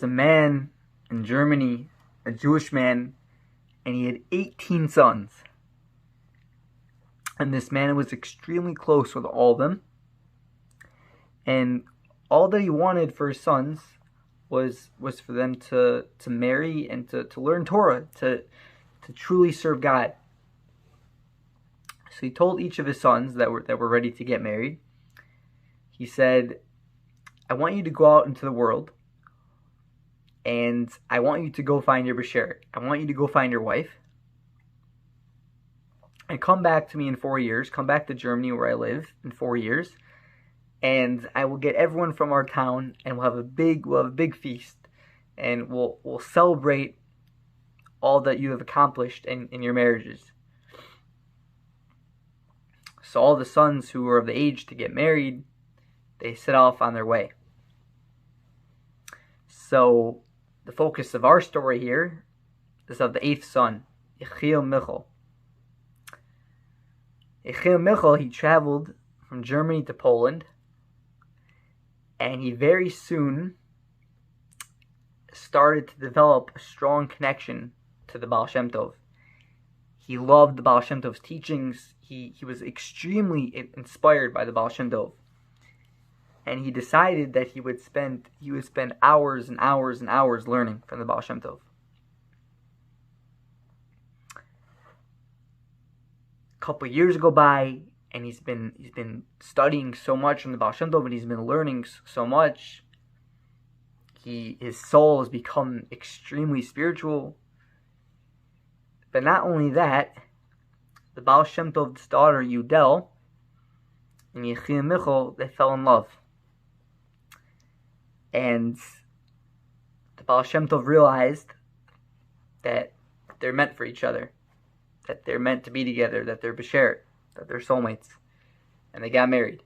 was a man in Germany, a Jewish man, and he had 18 sons. And this man was extremely close with all of them. And all that he wanted for his sons was for them to marry and to learn Torah, to truly serve God. So he told each of his sons that were ready to get married, he said, I want you to go out into the world, and I want you to go find your bashert. I want you to go find your wife, and come back to me in 4 years. Come back to Germany where I live in 4 years, and I will get everyone from our town, and we'll have a big feast, and we'll celebrate all that you have accomplished in your marriages. So all the sons who were of the age to get married, they set off on their way. So the focus of our story here is of the 8th son, Yechiel Michal. Yechiel Michal, he traveled from Germany to Poland, and he very soon started to develop a strong connection to the Baal Shem Tov. He loved the Baal Shem Tov's teachings. He was extremely inspired by the Baal Shem Tov. And he decided that he would spend hours and hours and hours learning from the Baal Shem Tov. A couple of years go by, and he's been studying so much from the Baal Shem Tov, and he's been learning so much. His soul has become extremely spiritual. But not only that, the Baal Shem Tov's daughter, Yudel, and Yechiel Michal, they fell in love. And the Baal Shem Tov realized that they're meant for each other, that they're meant to be together, that they're bashert, that they're soulmates. And they got married.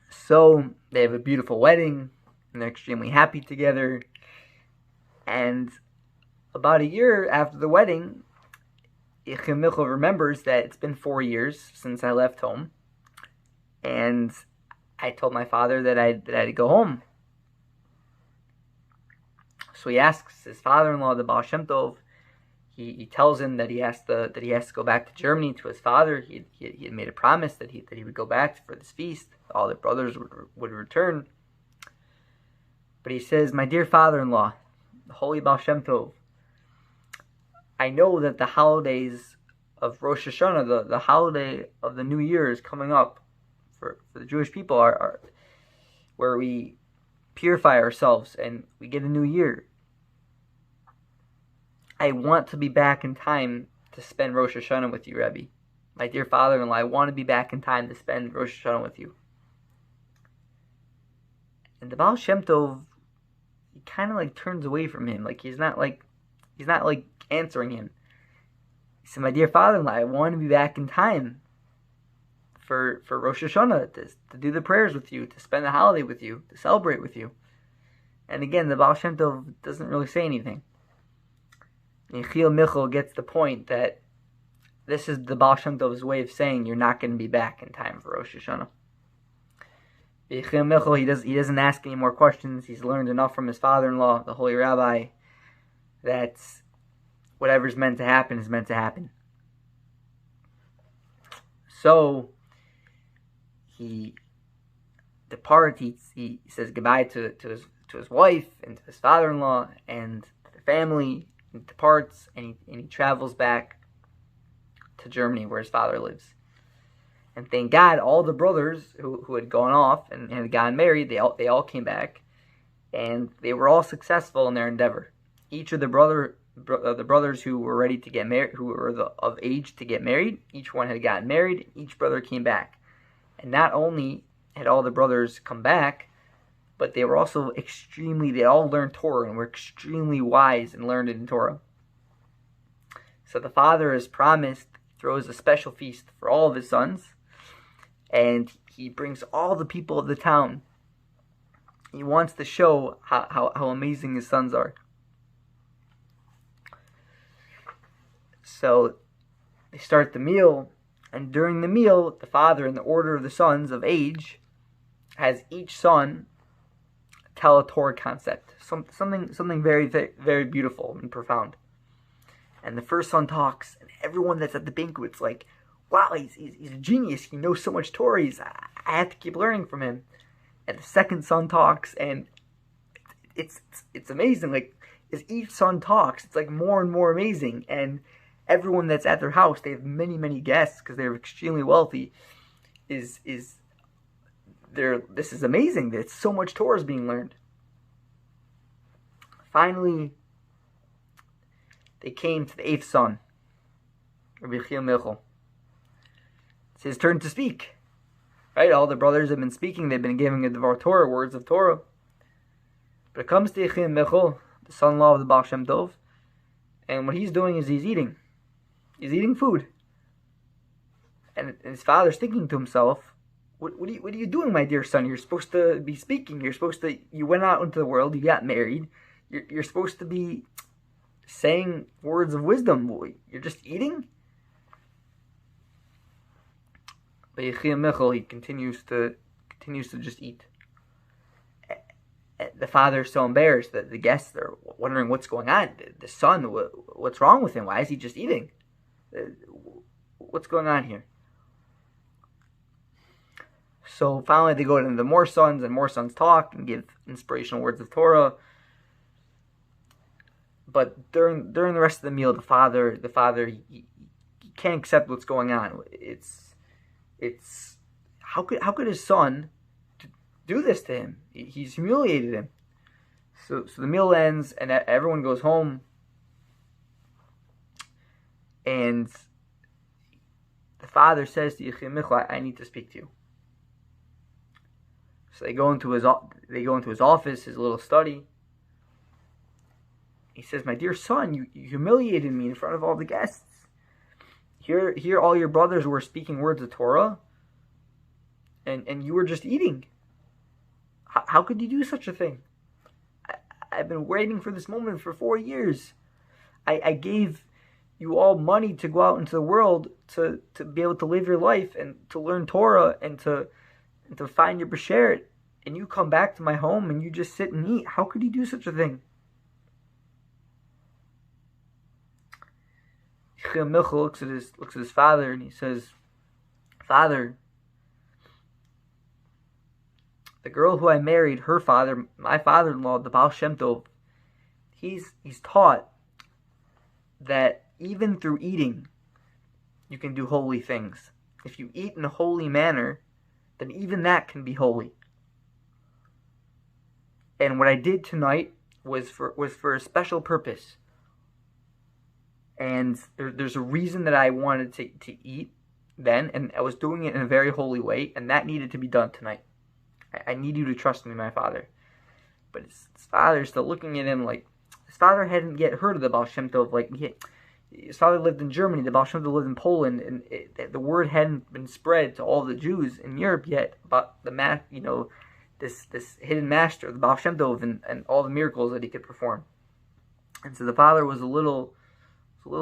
So they have a beautiful wedding, and they're extremely happy together. And about a year after the wedding, Yechiel Michal remembers that it's been 4 years since I left home, and I told my father that I had to go home. So he asks his father-in-law, the Baal Shem Tov. He tells him that he has to go back to Germany to his father. He had made a promise that he would go back for this feast. All the brothers would return. But he says, my dear father-in-law, the holy Baal Shem Tov, I know that the holidays of Rosh Hashanah, the holiday of the New Year, is coming up for the Jewish people, are where we purify ourselves and we get a new year. I want to be back in time to spend Rosh Hashanah with you, Rebbe. My dear father-in-law, I want to be back in time to spend Rosh Hashanah with you. And the Baal Shem Tov, he kind of turns away from him. He's not answering him. He said, my dear father-in-law, I want to be back in time for Rosh Hashanah, to do the prayers with you, to spend the holiday with you, to celebrate with you. And again, the Baal Shem Tov doesn't really say anything. Yechiel Michal gets the point that this is the Baal Shem Tov's way of saying you're not going to be back in time for Rosh Hashanah. Yechiel Michal, he doesn't ask any more questions. He's learned enough from his father-in-law, the holy rabbi, that whatever's meant to happen is meant to happen. So he departs. He says goodbye to his wife and to his father-in-law and the family. He departs and he travels back to Germany where his father lives. And thank God, all the brothers who had gone off and had gotten married, they all came back, and they were all successful in their endeavor. Each of the brothers who were ready to get married, who were of age to get married, each one had gotten married. Each brother came back, and not only had all the brothers come back, but they were also they all learned Torah and were extremely wise and learned in Torah. So the father has promised, throws a special feast for all of his sons, and he brings all the people of the town. He wants to show how amazing his sons are. So they start the meal, and during the meal, the father, in the order of the sons of age, has each son tell a Torah concept, something very, very, very beautiful and profound. And the first son talks, and everyone that's at the banquet's like, wow, he's a genius. He knows so much Torah. I have to keep learning from him. And the second son talks, and it's amazing. Like, as each son talks, it's like more and more amazing. And everyone that's at their house, they have many, many guests because they're extremely wealthy. This is amazing. That so much Torah is being learned. Finally, they came to the eighth son, Rabbi Yechiel Michal. It's his turn to speak. Right? All the brothers have been speaking. They've been giving a Devar Torah, words of Torah. But it comes to Yechiel Michal, the son-in-law of the Baal Shem Tov, and what he's doing is he's eating. He's eating food. And his father's thinking to himself, what are you doing, my dear son? You're supposed to be speaking. You went out into the world, you got married. You're supposed to be saying words of wisdom. You're just eating? But Yechiel Michal, he continues to just eat. The father's so embarrassed that the guests are wondering what's going on. The son, what's wrong with him? Why is he just eating? What's going on here? So finally they go to the more sons, and more sons talk and give inspirational words of Torah. But during the rest of the meal, the father he can't accept what's going on. It's how could his son do this to him? He's humiliated him. So the meal ends, and everyone goes home, and the father says to Yechiel Michal, I need to speak to you. So they go into his office, his little study. He says, my dear son, you humiliated me in front of all the guests. Here all your brothers were speaking words of Torah, and you were just eating. How could you do such a thing? I've been waiting for this moment for 4 years. I gave you all money to go out into the world to be able to live your life and to learn Torah and to find your b'sheret, and you come back to my home and you just sit and eat. How could you do such a thing? Yechiel Michal looks at his father and he says, Father, the girl who I married, her father, my father-in-law, the Baal Shem Tov, he's taught that even through eating, you can do holy things. If you eat in a holy manner, then even that can be holy. And what I did tonight was for a special purpose. And there's a reason that I wanted to eat then, and I was doing it in a very holy way, and that needed to be done tonight. I need you to trust me, my father. But his father's still looking at him like, his father hadn't yet heard of the Baal Shem Tov. Like, his father lived in Germany, the Baal Shem Tov lived in Poland, and the word hadn't been spread to all the Jews in Europe yet about this hidden master, the Baal Shem Tov, and all the miracles that he could perform. And so the father was a little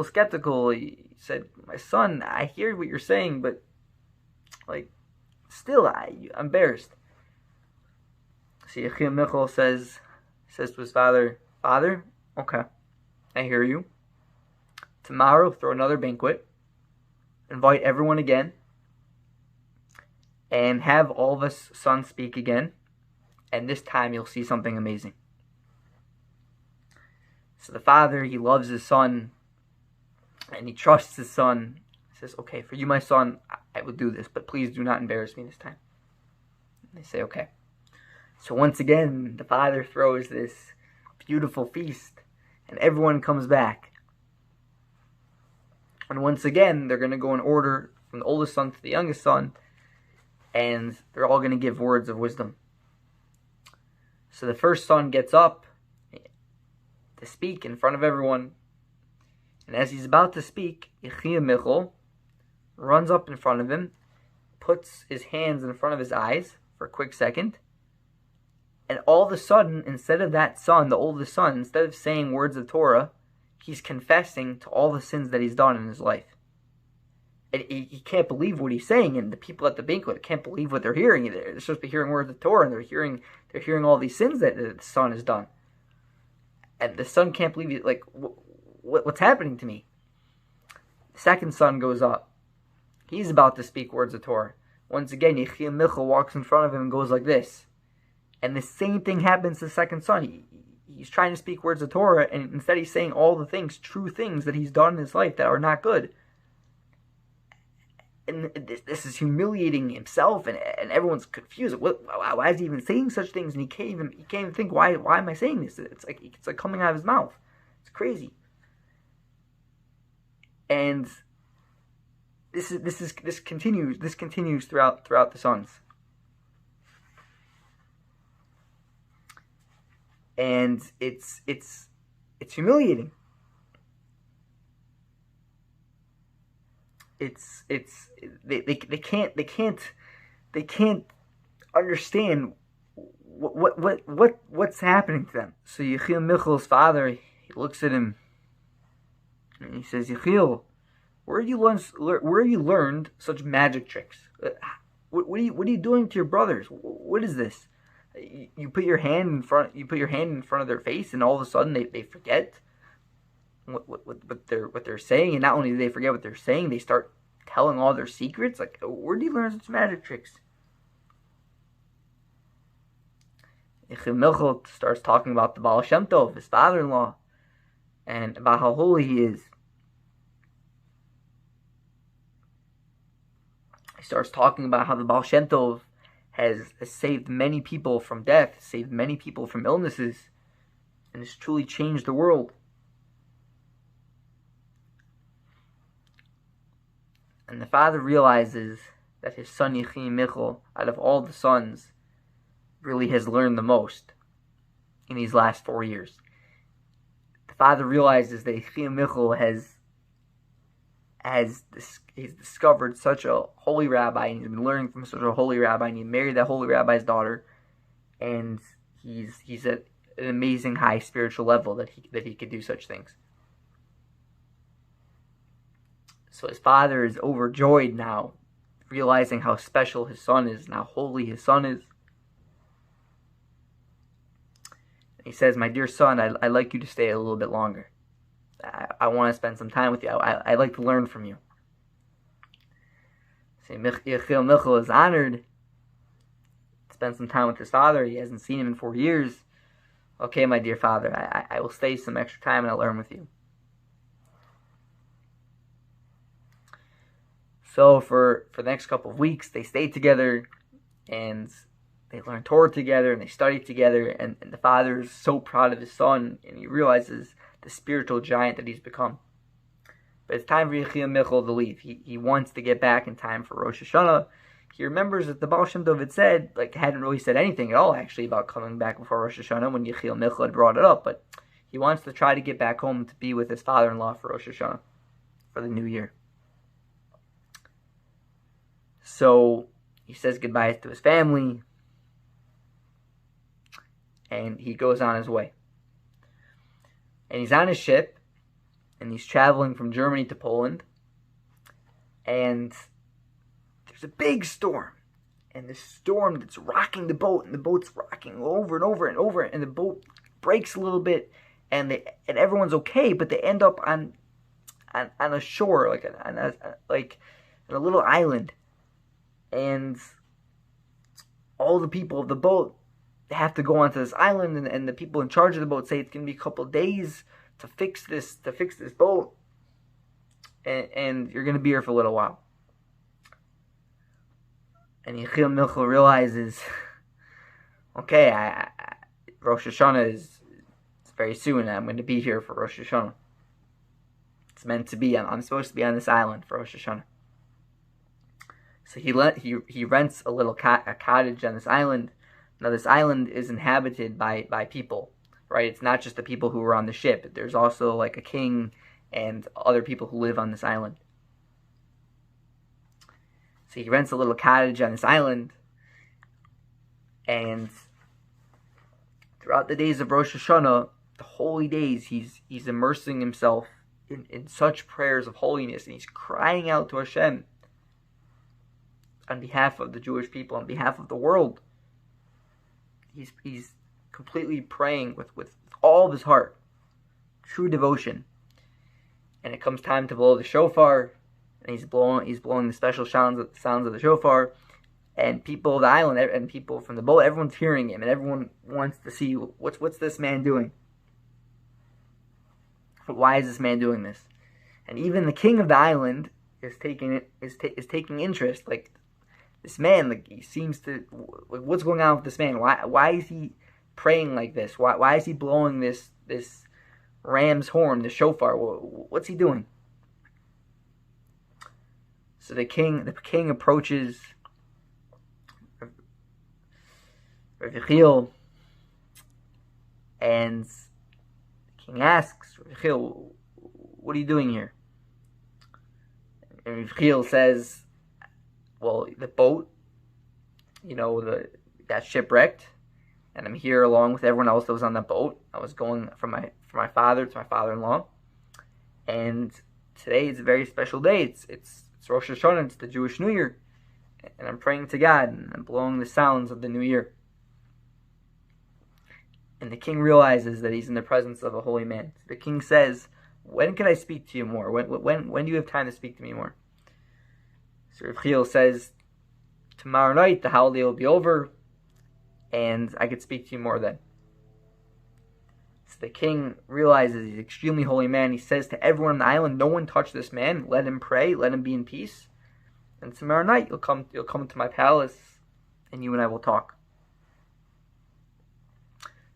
skeptical. He said, my son, I hear what you're saying, but still, I'm embarrassed. So Yechiel Michal says to his father, Father, okay, I hear you. Tomorrow, throw another banquet, invite everyone again, and have all of us sons speak again, and this time you'll see something amazing. So the father, he loves his son, and he trusts his son. He says, okay, for you, my son, I will do this, but please do not embarrass me this time. And they say, okay. So once again, the father throws this beautiful feast, and everyone comes back. And once again, they're going to go in order from the oldest son to the youngest son, and they're all going to give words of wisdom. So the first son gets up to speak in front of everyone, and as he's about to speak, Yechiel Michal runs up in front of him, puts his hands in front of his eyes for a quick second, and all of a sudden, instead of that son, the oldest son, instead of saying words of Torah, he's confessing to all the sins that he's done in his life. And he can't believe what he's saying, and the people at the banquet can't believe what they're hearing. They're supposed to be hearing words of Torah, and they're hearing all these sins that the son has done. And the son can't believe it. Like, what's happening to me? The second son goes up. He's about to speak words of Torah. Once again, Yechiel Michal walks in front of him and goes like this. And the same thing happens to the second son. He's trying to speak words of Torah, and instead he's saying all the things, true things that he's done in his life that are not good. And this is humiliating himself, and everyone's confused. Why is he even saying such things? And he can't even think, why am I saying this? It's like coming out of his mouth. It's crazy. And this continues throughout the sons. And it's humiliating. They can't understand what's happening to them. So Yechiel Michal's father, he looks at him and he says, Yechiel, where you learned such magic tricks? What are you doing to your brothers? What is this? You put your hand in front of their face, and all of a sudden they forget what they're saying, and not only do they forget what they're saying, they start telling all their secrets. Like, where do you learn such magic tricks? Yechiel Michal starts talking about the Baal Shem Tov, his father-in-law, and about how holy he is. He starts talking about how the Baal Shem Tov has saved many people from death, saved many people from illnesses, and has truly changed the world. And the father realizes that his son Yechiel Michal, out of all the sons, really has learned the most in these last 4 years. The father realizes that Yechiel Michal he's discovered such a holy rabbi, and he's been learning from such a holy rabbi, and he married that holy rabbi's daughter, and he's at an amazing high spiritual level that he could do such things. So his father is overjoyed now, realizing how special his son is and how holy his son is. And he says, my dear son, I'd like you to stay a little bit longer. I want to spend some time with you. I'd like to learn from you. So Yechiel Michal is honored to spend some time with his father. He hasn't seen him in 4 years. Okay, my dear father, I will stay some extra time and I'll learn with you. So for the next couple of weeks, they stayed together, and they learned Torah together, and they studied together, and the father is so proud of his son, and he realizes the spiritual giant that he's become. But it's time for Yechiel Michal to leave. He wants to get back in time for Rosh Hashanah. He remembers that the Baal Shem Tov had said, hadn't really said anything at all, actually, about coming back before Rosh Hashanah when Yechiel Michal had brought it up, but he wants to try to get back home to be with his father-in-law for Rosh Hashanah, for the new year. So he says goodbye to his family, and he goes on his way. And he's on his ship, and he's traveling from Germany to Poland, and there's a big storm, and the storm that's rocking the boat, and the boat's rocking over and over and over, and the boat breaks a little bit, and everyone's okay, but they end up on a shore, like on a little island, and all the people of the boat have to go onto this island, and the people in charge of the boat say it's going to be a couple of days to fix this boat, and you're going to be here for a little while. And Yechiel Michal realizes, okay, Rosh Hashanah is very soon. I'm going to be here for Rosh Hashanah. It's meant to be. I'm supposed to be on this island for Rosh Hashanah. So he rents a little a cottage on this island. Now this island is inhabited by people, right? It's not just the people who were on the ship. There's also like a king and other people who live on this island. So he rents a little cottage on this island, and throughout the days of Rosh Hashanah, the holy days, he's immersing himself in such prayers of holiness, and he's crying out to Hashem on behalf of the Jewish people, on behalf of the world. He's completely praying with all of his heart, true devotion. And it comes time to blow the shofar, and he's blowing the special sounds of the shofar, and people of the island and people from the boat, everyone's hearing him, and everyone wants to see what's this man doing. Why is this man doing this? And even the king of the island is taking interest. Like, this man, like, he seems to, like, what's going on with this man? Why is he praying like this? Why is he blowing this ram's horn, the shofar? What's he doing? So the king approaches Rav Yechiel, and the king asks, Rav Yechiel, what are you doing here? And Rav Yechiel says, well, the boat, got shipwrecked, and I'm here along with everyone else that was on the boat. I was going from my father to my father-in-law, and today is a very special day. It's Rosh Hashanah, it's the Jewish New Year, and I'm praying to God, and I'm blowing the sounds of the New Year. And the king realizes that he's in the presence of a holy man. So the king says, when can I speak to you more? When do you have time to speak to me more? So Rav Yechiel says, tomorrow night the holiday will be over, and I could speak to you more then. So the king realizes he's an extremely holy man. He says to everyone on the island, no one touch this man. Let him pray. Let him be in peace. And tomorrow night you'll come to my palace, and you and I will talk.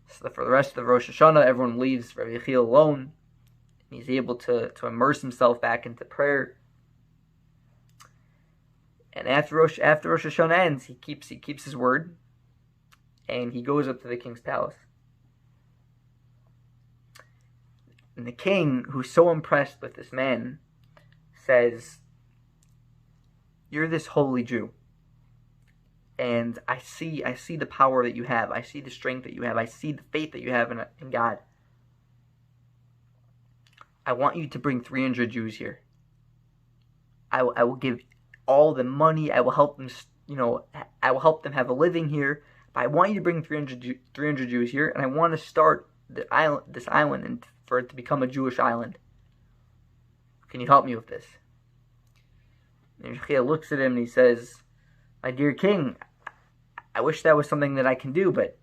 So for the rest of the Rosh Hashanah, everyone leaves Rav Yechiel alone. And he's able to immerse himself back into prayer. And after Rosh Hashanah ends, he keeps his word, and he goes up to the king's palace. And the king, who's so impressed with this man, says, you're this holy Jew, and I see the power that you have. I see the strength that you have. I see the faith that you have in God. I want you to bring 300 Jews here. I will give all the money. I will help them. I will help them have a living here. But I want you to bring 300 Jews here, and I want to start this island, and for it to become a Jewish island. Can you help me with this? And Yechiel looks at him and he says, my dear king, I wish that was something that I can do, but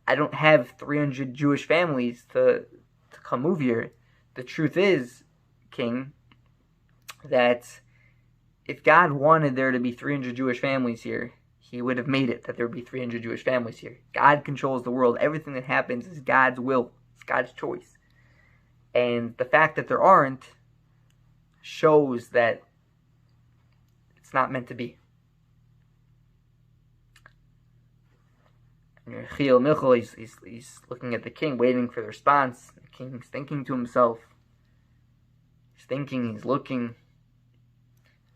I don't have 300 Jewish families to come move here. The truth is, king, that if God wanted there to be 300 Jewish families here, he would have made it that there would be 300 Jewish families here. God controls the world. Everything that happens is God's will. It's God's choice. And the fact that there aren't shows that it's not meant to be. And Yechiel Michal, he's looking at the king, waiting for the response. The king's thinking to himself. He's thinking, he's looking.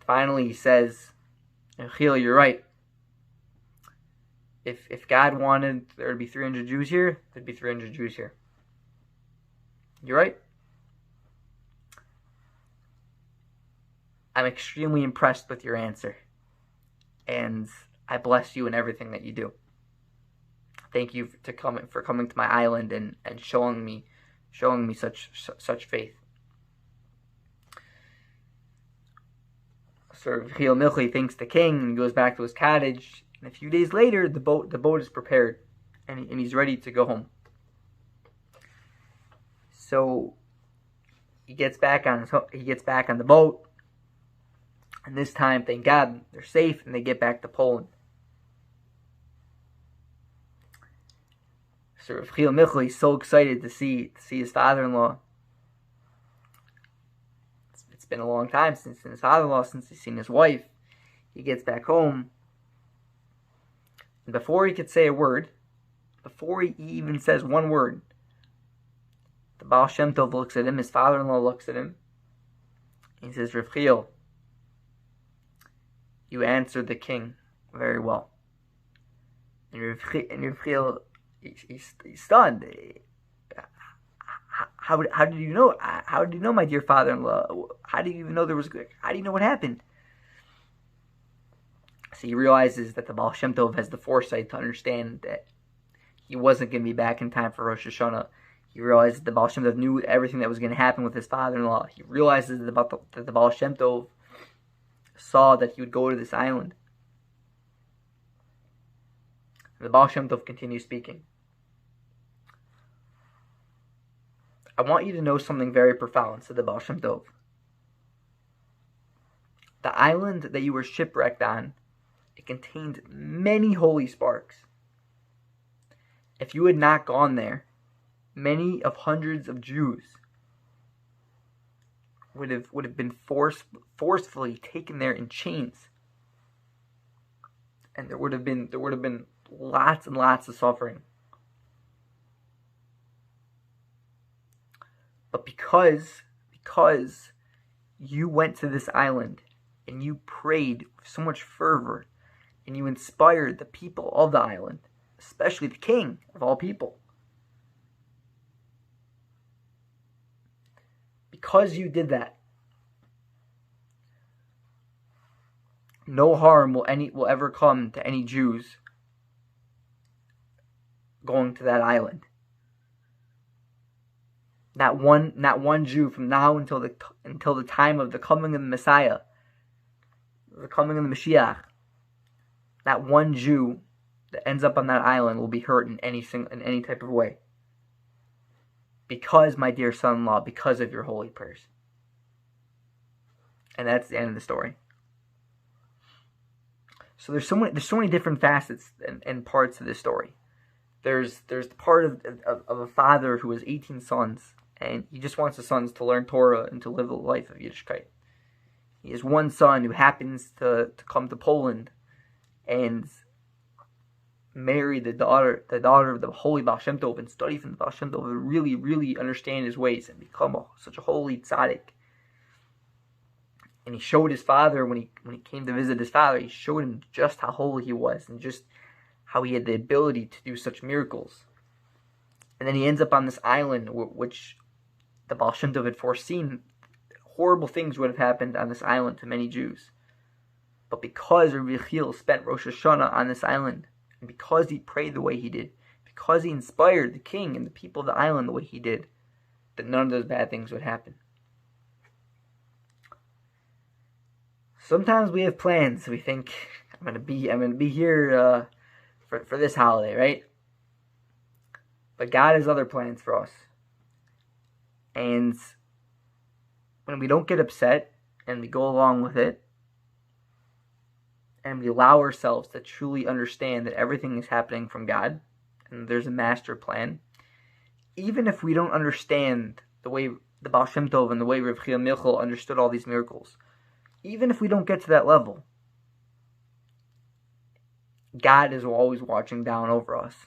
Finally, he says, Yechiel, you're right. If God wanted there to be 300 Jews here, there'd be 300 Jews here. You're right. I'm extremely impressed with your answer, and I bless you in everything that you do. Thank you for coming to my island and showing me such faith. So Yechiel Michal thanks the king and goes back to his cottage. And a few days later, the boat is prepared, and he's ready to go home. So he gets back on the boat, and this time, thank God, they're safe, and they get back to Poland. So Yechiel Michal, he's so excited to see his father-in-law. It's been a long time since his father-in-law, since he's seen his wife. He gets back home, and before he could say a word, before he even says one word, the Baal Shem Tov looks at him, his father-in-law looks at him, he says, Rav Yechiel, you answered the king very well. And Rav Yechiel, he's stunned. how did you know? How did you know, my dear father-in-law? How do you even know there was? How do you know what happened?" So he realizes that the Baal Shem Tov has the foresight to understand that he wasn't going to be back in time for Rosh Hashanah. He realizes that the Baal Shem Tov knew everything that was going to happen with his father-in-law. He realizes that the Baal Shem Tov saw that he would go to this island. And the Baal Shem Tov continues speaking. "I want you to know something very profound," said the Baal Shem Tov. "The island that you were shipwrecked on, it contained many holy sparks. If you had not gone there, many of hundreds of Jews would have been forcefully taken there in chains, and there would have been lots and lots of suffering. But because you went to this island and you prayed with so much fervor, and you inspired the people of the island, especially the king of all people, because you did that, no harm will ever come to any Jews going to that island. Not one Jew from now until the time of the coming of the Messiah, the coming of the Mashiach. Not one Jew that ends up on that island will be hurt in any type of way. Because, my dear son-in-law, because of your holy prayers." And that's the end of the story. So there's so many different facets and parts of this story. There's the part of a father who has 18 sons, and he just wants the sons to learn Torah and to live the life of Yiddishkeit. He has one son who happens to come to Poland and marry the daughter of the holy Baal Shem Tov and study from the Baal Shem Tov and really, really understand his ways and become such a holy tzaddik. And he showed his father, when he came to visit his father, he showed him just how holy he was and just how he had the ability to do such miracles. And then he ends up on this island, which the Baal Shem Tov had foreseen. Horrible things would have happened on this island to many Jews. But because Rabbi Yechiel spent Rosh Hashanah on this island, and because he prayed the way he did, because he inspired the king and the people of the island the way he did, that none of those bad things would happen. Sometimes we have plans. We think, I'm gonna be here for this holiday, right? But God has other plans for us. And when we don't get upset and we go along with it, and we allow ourselves to truly understand that everything is happening from God, and there's a master plan, even if we don't understand the way the Baal Shem Tov and the way Rav Chia Michal understood all these miracles, even if we don't get to that level, God is always watching down over us.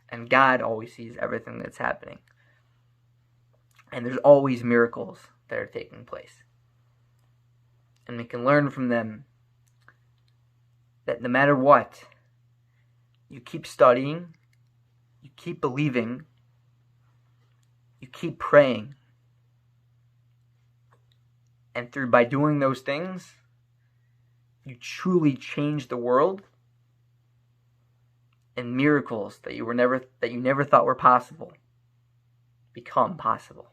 And God always sees everything that's happening. And there's always miracles that are taking place. And we can learn from them that no matter what, you keep studying, you keep believing, you keep praying. And by doing those things, you truly change the world, and miracles that you never thought were possible become possible.